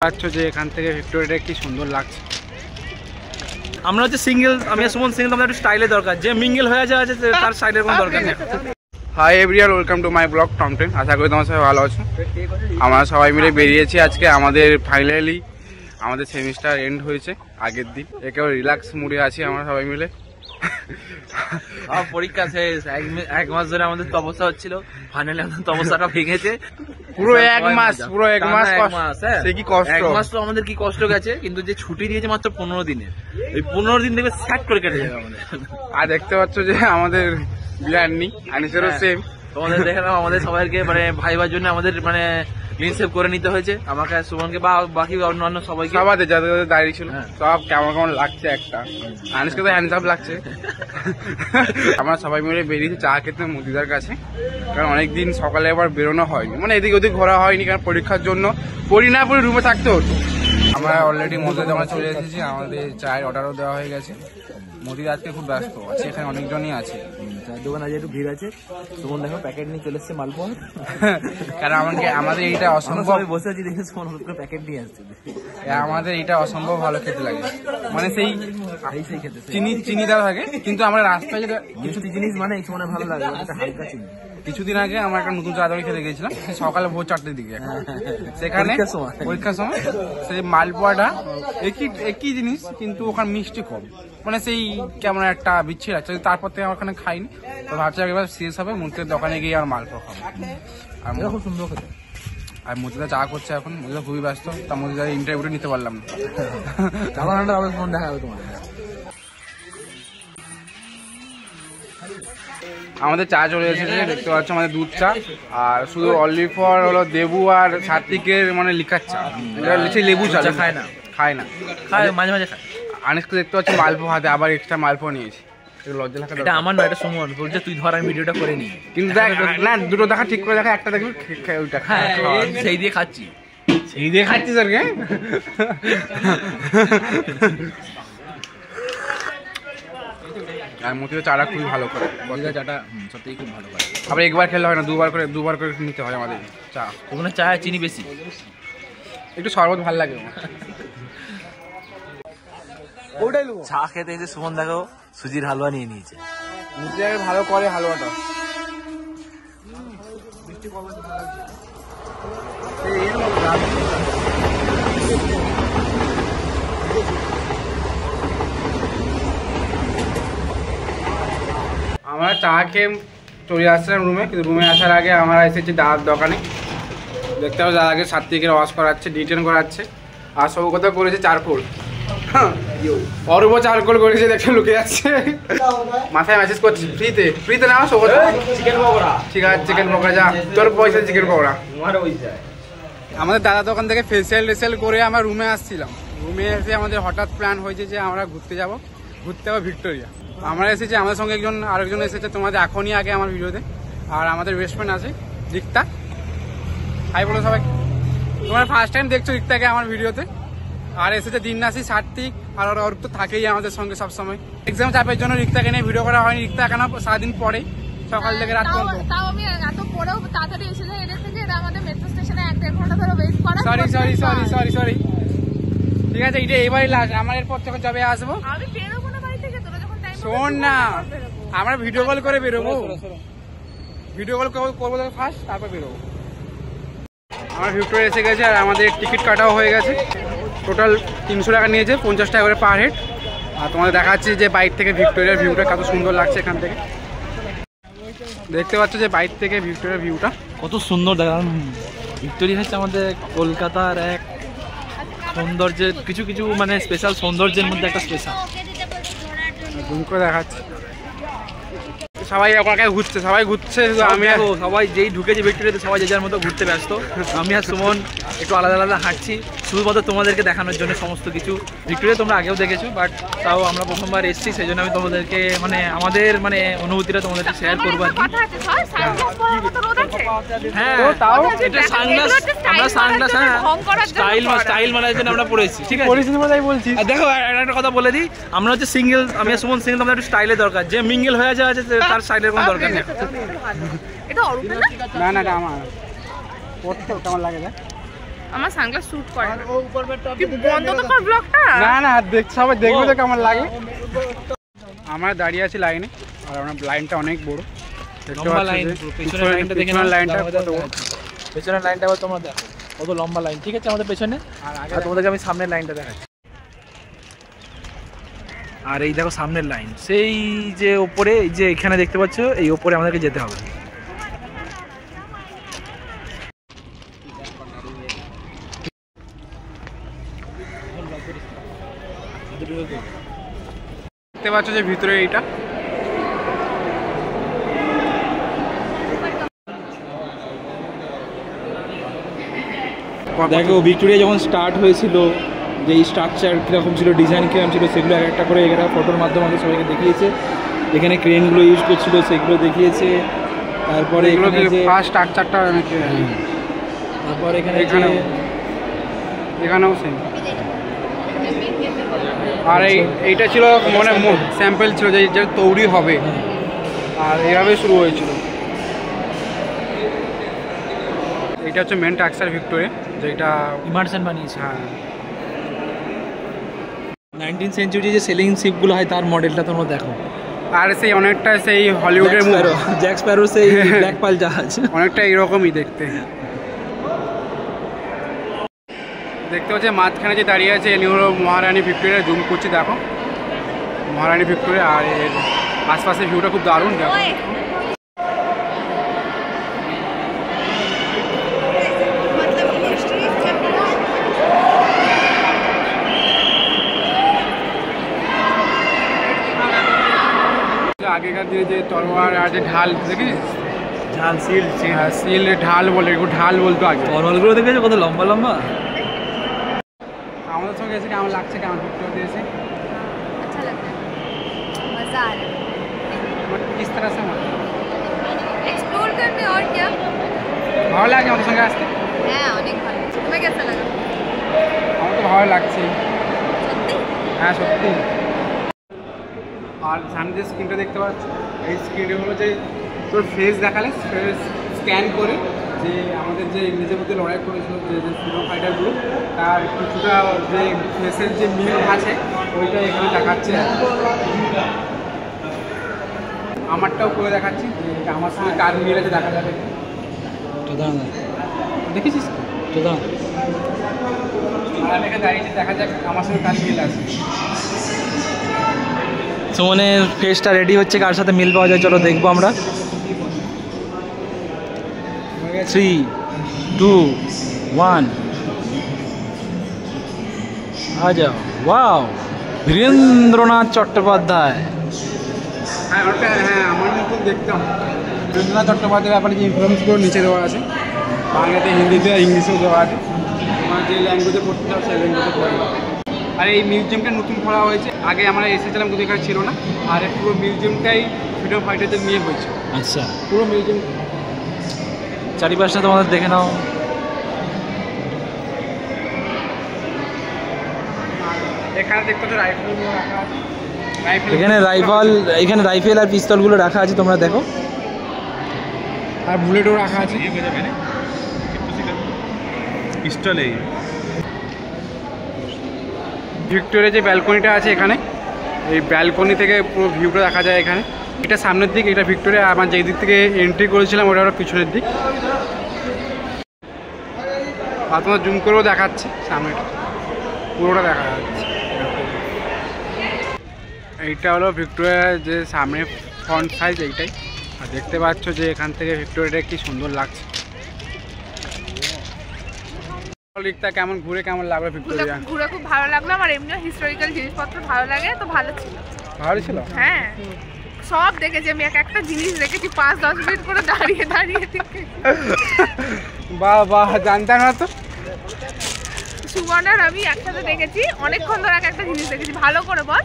পাচ্ছ যে এখান থেকে ভিক্টোরিয়াটা কি সুন্দর লাগছে। আমরা হচ্ছে সিঙ্গেল, আমি সুমন সিঙ্গেল, আমাদের একটু স্টাইলের দরকার, যে মিঙ্গেল হয়ে যায় আছে তার স্টাইলের কোনো দরকার নেই। Hi everyone, welcome to my blog Tom 10। আশা করি তোমার সবাই ভালো আছো। আমরা সবাই মিলে বেরিয়েছি আজকে। আমাদের ফাইনালি আমাদের সেমিস্টার এন্ড হয়েছে আগের দিন। একেবারে রিল্যাক্স মুডে আছি আমরা সবাই মিলে। পরীক্ষা শেষ, এক মাস ধরে আমাদের তপস্যা হচ্ছিল, ফাইনালি আমাদের তপস্যাটা ভেঙেছে। পুরো এক মাস সে কি কষ্ট, এক মাস তো আমাদের কি কষ্ট গেছে, কিন্তু যে ছুটি দিয়েছে মাত্র 15 দিনের, এই 15 দিন দেখবে স্যাট করে কেটে যাবে আমাদের। আর দেখতে পাচ্ছ যে আমাদের বিয়ার নেই, আনিসেরও সেম। তোমাদের দেখলাম আমাদের সবাইকে মানে ভাইবার জন্য আমাদের মানে ক্লিন সেভ করে নিতে হয়েছে, আমাকে সুমনকে বা বাকি অন্যান্য সবাইকে, সবাই যাদের যাদের দাঁড়িয়ে ছিল সব কেমন কেমন লাগছে। একটা আনিসকে তো হ্যান্ডসাপ লাগছে। আমরা সবাই মিলে বেরিয়েছি চা খেতে মুদিদার কাছে, কারণ অনেকদিন সকালে আবার বেরোনো হয়নি, মানে এদিক ওদিক ঘোরা হয়নি, কারণ পরীক্ষার জন্য পড়ি না পড়ি রুমে থাকতে হতো। আমরা অলরেডি মুদির দোকানে চলে এসেছি, আমাদের চায়ের অর্ডারও দেওয়া হয়ে গেছে। মুদির আজকে খুব ব্যস্ত আছে, এখানে অনেকজনই আছে। চায়ের দোকান আজ একটু ভিড় আছে। সুমন দেখো প্যাকেট নিয়ে চলে এসছে মালপোয়া, কারণ আমাদের এইটা অসম্ভব, বসে আছি দেখে সুমন প্যাকেট নিয়ে আসছে। আমাদের এটা অসম্ভব ভালো খেতে লাগে, মানে সেই চিনি দেওয়া থাকে, কিন্তু আমরা রাস্তায় যেটা কিছু জিনিস মানে এই সময় ভালো লাগে হালকা চিনি। কিছুদিন আগে আমার একটা নতুন চাদর খেতে গেছিলাম সকালে ভোর 4টের দিকে, সেখানে পরীক্ষার সময় সেই মালপোয়াটা একই জিনিস, কিন্তু ওখানে মিষ্টি কম, মানে সেই কেমন একটা বিচ্ছির আছে। তারপর থেকে আমার ওখানে খাইনি, তো ভাবছি এবার শেষ হবে মুহূর্তের দোকানে গিয়ে আর মালপোয়া খাবো। আর খুব সুন্দর খেতে। আর মুদিদা চা করছে এখন, মুদিদা খুবই ব্যস্ত, তার মুদিদা ইন্টারভিউটা নিতে পারলাম না। দেখা হবে তোমার। আমাদের চা চলে এসেছে, দেখতে পাচ্ছ আমাদের দুধ চা, আর শুধু অনলি ফর হলো দেবু আর সাত্বিকের মানে লিকার চা, এটা লিখে লেবু চা। খায় না মাঝে মাঝে খায়। আনিসকে দেখতে পাচ্ছি মালপোয়া হাতে, আবার এক্সট্রা মালপোয়া নিয়েছি। লজ্জা লাগা, এটা আমার নয়, এটা সুমন বলছে তুই ধর আমি ভিডিওটা করে নি, কিন্তু দেখ না, দুটো দেখা ঠিক করে দেখা, একটা দেখবি ওইটা সেই দিয়ে খাচ্ছি, স্যার কে। আর মতিও চাটা খুবই ভালো করে, চাটা সত্যিই খুব ভালো করে। আবার একবার খেলে হয় না, দুবার করে নিতে হয় আমাদের চা। ওখানে চা চিনি বেশি, একটু শরবত ভালো লাগে। চা খেতে এসে সুমন দেখো সুজির হালুয়া নিয়ে নিয়েছে। ভালো করে হালুয়াটা। আমরা চা খেয়ে চলে আসছিলাম রুমে, কিন্তু রুমে আসার আগে আমরা এসেছি দাদার দোকানে। দেখতে পাবো দাদাকে সাত্বিকের ওয়াশ করাচ্ছে, ডিটেন করাচ্ছে, আর সব কথা করেছে চারকোল। অরূপ চারকোল করেছে, দেখে লুকে যাচ্ছে, মাথায় মেসেজ করছে ফ্রিতে নাও সব চিকেন পকোড়া। ঠিক আছে চিকেন পকোড়া, যা তোর পয়সা চিকেন পকোড়া। আমাদের দাদার দোকান থেকে ফেসিয়াল করে আমরা রুমে আসছিলাম। রুমে এসে আমাদের হঠাৎ প্ল্যান হয়েছে যে আমরা ঘুরতে যাবো ভিক্টোরিয়া। আমরা এসেছি, আমাদের সঙ্গে আরেকজন এসেছে, তোমাদের এখনই আগে আমার ভিডিওতে। আর আমাদের বেস্ট ফ্রেন্ড আছে রিক্তা। হাই বলো সবাই, তোমরা ফার্স্ট টাইম দেখছো রিক্তাকে আমার ভিডিওতে। আর এসেছে দিননাসি, সাত্বিক, আর ওর তো থাকেই আমাদের সঙ্গে সবসময়। এক্সাম চাপের জন্য রিক্তাকে নিয়ে ভিডিও করা হয়নি। রিক্তা কেন সারাদিন পরে, সকাল থেকে রাত পর্যন্ত। সরি ঠিক আছে, এটা এবারই লাস্ট, আমার এরপর যখন যাবে আসবো। শোন না, আমরা ভিডিও কল করে বেরোবো, ভিডিও কল করবো ফার্স্ট, তারপর বেরোবো। আমার ভিক্টোরিয়া এসে গেছে, আর আমাদের টিকিট কাটাও হয়ে গেছে। টোটাল 300 টাকা নিয়েছে, 50 টাকা করে পার হেড। আর তোমাদের দেখাচ্ছি যে বাইক থেকে ভিক্টোরিয়ার ভিউটা কত সুন্দর লাগছে। এখান থেকে দেখতে পাচ্ছ যে বাইক থেকে ভিক্টোরিয়ার ভিউটা কত সুন্দর। দেখান ভিক্টোরিয়া হচ্ছে আমাদের কলকাতার এক সৌন্দর্যের কিছু মানে স্পেশাল সৌন্দর্যের মধ্যে একটা স্পেশাল। জুম করে দেখাচ্ছি, সবাই ওখানে ঘুরছে, সবাই যেই ঢুকেছি ভিক্টোরিয়াতে সবাই যে যার মতো ঘুরতে ব্যস্ত। আমি আর সুমন একটু আলাদা আলাদা হাঁটছি, শুধুমাত্র তোমাদেরকে দেখানোর জন্য সমস্ত কিছু। ভিক্টোরিয়া তোমরা আগেও দেখেছো, বাট তাও আমরা প্রথমবার এসেছি, সেই জন্য আমি তোমাদেরকে মানে আমাদের মানে অনুভূতিটা তোমাদেরকে শেয়ার করবো আর কি। হ্যাঁ এটা সানগ্লাস, আমরা সানগ্লাস স্টাইল মারার জন্য আমরা পড়েছি, ঠিক আছে বলছি। দেখো একটা কথা বলে দিই, আমরা হচ্ছে সিঙ্গেল, আমি আর সুমন সিঙ্গেল, আমাদের একটু স্টাইলের দরকার, যে মিঙ্গেল হয়ে যায় আছে তার স্টাইলের কোনো দরকার নেই। না আমার পড়তে কেমন লাগে। আমার সানগ্লাস স্যুট করে না। তুই বন্ধ তো কর ব্লগটা। না দেখ সবাই দেখবে তো কেমন লাগে। আমরা দাঁড়িয়ে আছি লাইনে, আর আমরা লাইনটা অনেক বড়। লম্বা লাইন, পেছনের লাইনটা দেখে নাও। লাইনটা পেছনের লাইনটা আবার তোমরা দেখো কত লম্বা লাইন। ঠিক আছে আমাদের পেছনে, আর তোমাদেরকে আমি সামনের লাইনটা দেখাচ্ছি। আর এই দেখো সামনের লাইন, সেই যে ওপরে, এই যে এখানে দেখতে পাচ্ছ, এই ওপরে আমাদেরকে যেতে হবে। দেখতে পাচ্ছ যে ভিতরে এইটা দেখো ভিক্টোরিয়া যখন স্টার্ট হয়েছিল, যে স্ট্রাকচার কীরকম ছিল, ডিজাইন কীরকম ছিল, সেগুলো এক একটা করে এরা ফটোর মাধ্যমে আমাদের সবাইকে দেখিয়েছে। এখানে ক্রেনগুলো ইউজ করছিল সেগুলো দেখিয়েছে। তারপরে এখানে যে ফার্স্ট স্ট্রাকচারটা তারপর এখানে এখানেও সেম। আর এইটা ছিল মানে স্যাম্পল ছিল যে তৈরি হবে, আর এভাবে শুরু হয়েছিল। এটা হচ্ছে মেন স্ট্রাকচার ভিক্টোরিয়া, যেটা ইমার্সন বানিয়েছে। হ্যাঁ 19th সেঞ্চুরি যে সেলিং শিপগুলো হয় তার মডেলটা তোমরা দেখো। আর সেই অনেকটা সেই হলিউডের জ্যাক স্প্যারো সেই ব্ল্যাক পাল জাহাজ, অনেকটা এরকমই দেখতে। দেখতে হচ্ছে মাঝখানে যে দাঁড়িয়ে আছে এনি হলো মহারানী ভিক্টোরিয়া। জুম করছি দেখো মহারানী ভিক্টোরিয়া, আর এর আশপাশের ভিউটা খুব দারুণ দেখো। আগেকার দিনে যে তলোয়ার আর যে ঢাল দেখেছিস, ঝাল সিল সিল ঢাল বলে, ঢাল বলতো আগে। তরলগুলো দেখেছো কত লম্বা লম্বা। আমাদের সঙ্গে এসে কেমন লাগছে, কেমন ভিক্টোরিয়া এসে? अच्छा लग रहा है, मजा आ रहा है किस तरह से एक्सप्लोर करने। और क्या ভালো লাগে আমাদের সঙ্গে আসতে? হ্যাঁ অনেক ভালো। तुम्हें कैसा लगा? আমার তো ভালো লাগছে। সত্যি? হ্যাঁ সত্যি। আর সামনে যে স্ক্রিনটা দেখতে পাচ্ছ, এই স্ক্রিনে হলো যে তোর ফেস দেখালে, ফেস স্ক্যান করে যে আমাদের যে ইংরেজের মধ্যে লড়াই করেছিল যে ফ্রিডম ফাইটারগুলো, তার কিছুটা যে ফেসের যে মিল আছে ওইটা এখানে দেখাচ্ছে। আমারটাও করে দেখাচ্ছি যে আমার সঙ্গে কার মিল আছে দেখা যাবে। দেখেছিস তো? আর আমি এখানে দাঁড়িয়েছি, দেখা যাক আমার সঙ্গে কার মিল আছে। সুমনের ফেসটা রেডি হচ্ছে, কার সাথে মিল পাওয়া যায় চলো দেখবো আমরা। 3, 2, 1 आ जाओ। वाओ, বীরেন্দ্রনাথ চট্টোপাধ্যায়। হ্যাঁ ওটা, হ্যাঁ আমার মতন দেখতাম। বীরেন্দ্রনাথ চট্টোপাধ্যায়ের ব্যাপারে যে ইনফরমেশনগুলো নিচে দেওয়া আছে, বাংলাতে, হিন্দিতে, ইংলিশেও দেওয়া আছে। তোমার যে ল্যাঙ্গুয়েজে পড়তে চাও সেই ল্যাঙ্গুয়েজে পড়ে। আর এই মিউজিয়ামটা নতুন খোলা হয়েছে, আগে আমরা এসেছিলাম কিন্তু এখানে ছিল না। আর এই পুরো মিউজিয়ামটাই ফ্রিডম ফাইটারদের নিয়ে হয়েছে। আচ্ছা, পুরো মিউজিয়াম। চারিপাশটা তোমাদের দেখে নাও। এখানে দেখতে তো রাইফেলগুলো রাখা আছে। এখানে রাইফেল আর পিস্তলগুলো রাখা আছে, তোমরা দেখো। আর বুলেটও রাখা আছে। পিস্তল এই ভিক্টোরিয়া যে ব্যালকনিটা আছে এখানে, এই ব্যালকনি থেকে পুরো ভিউটা দেখা যায় এখানে। এটা সামনের দিক, এটা ভিক্টোরিয়া। আমার যেই দিক থেকে এন্ট্রি করেছিলাম ওটা হলো পিছনের দিক। আর তোমার জুম করেও দেখাচ্ছে, সামনেটা পুরোটা দেখা যাচ্ছে। এইটা হলো ভিক্টোরিয়ার যে সামনে ফ্রন্ট সাইজ, এইটাই। আর দেখতে পাচ্ছ যে এখান থেকে ভিক্টোরিয়াটা কি সুন্দর লাগছে। দিকটা কেমন ঘুরে কেমন লাগলো ভিক্টোরিয়া? ঘুরে খুব ভালো লাগলো। আমার এমনিও হিস্টোরিক্যাল জিনিসপত্র ভালো লাগে, তো ভালো ছিল। ভালো ছিল? হ্যাঁ সব দেখেছি আমি, এক একটা জিনিস দেখেছি 5-10 মিনিট করে দাঁড়িয়ে দাঁড়িয়ে দেখেছি। বাহ বাহ, জানতাম না তো। সুমন আর আমি একসাথে দেখেছি, অনেকক্ষণ ধরে এক একটা জিনিস দেখেছি। ভালো করে বল।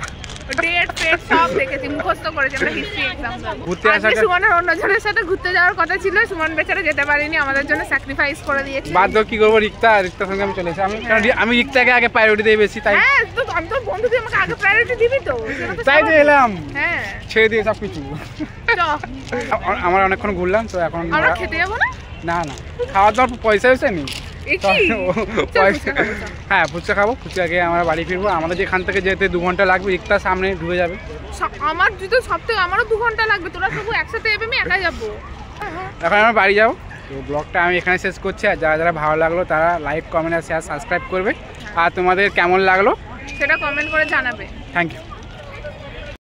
ডেট ফেট সব দেখেছি, মুখস্থ করেছি আমরা হিস্ট্রি এক্সাম। ঘুরতে আসাটা সুমনের অন্যজনের সাথে ঘুরতে যাওয়ার কথা ছিল, সুমন বেচারা যেতে পারিনি, আমাদের জন্য স্যাক্রিফাইস করে দিয়েছে। বাধ্য কি করবো, রিক্তার সঙ্গে আমি চলে এসেছি। আমি রিক্তাকে আগে প্রায়োরিটি দিয়ে বেশি, তাই। হ্যাঁ তো আমি তো বন্ধু, তুই আমাকে আগে প্রায়োরিটি দিবি তো, তাই তো এলাম। হ্যাঁ ছেড়ে দিয়ে সব কিছু। আমরা অনেকক্ষণ ঘুরলাম তো এখন আমরা খেতে যাবো না। না না, খাওয়ার দাওয়ার পয়সা হয়েছে নি। এ কি? চল ফুচকা খাবো, চল। হ্যাঁ ফুচকা খাবো, ফুচকা খেয়ে আমরা বাড়ি ফিরবো। আমাদের যেখান থেকে যেতে 2 ঘন্টা লাগবে, ইকতার সামনে ঢুকে যাবে। আমার যদি সব থেকে আমারও 2 ঘন্টা লাগবে, তোরা সব একসাথে যাবে, আমি একা যাবো। এখন আমরা বাড়ি যাবো। তো ব্লগটা আমি এখানে শেষ করছি। আর যারা যারা ভালো লাগলো তারা লাইক, কমেন্ট আর শেয়ার, সাবস্ক্রাইব করবে। আর তোমাদের কেমন লাগলো সেটা কমেন্ট করে জানাবে। Thank you.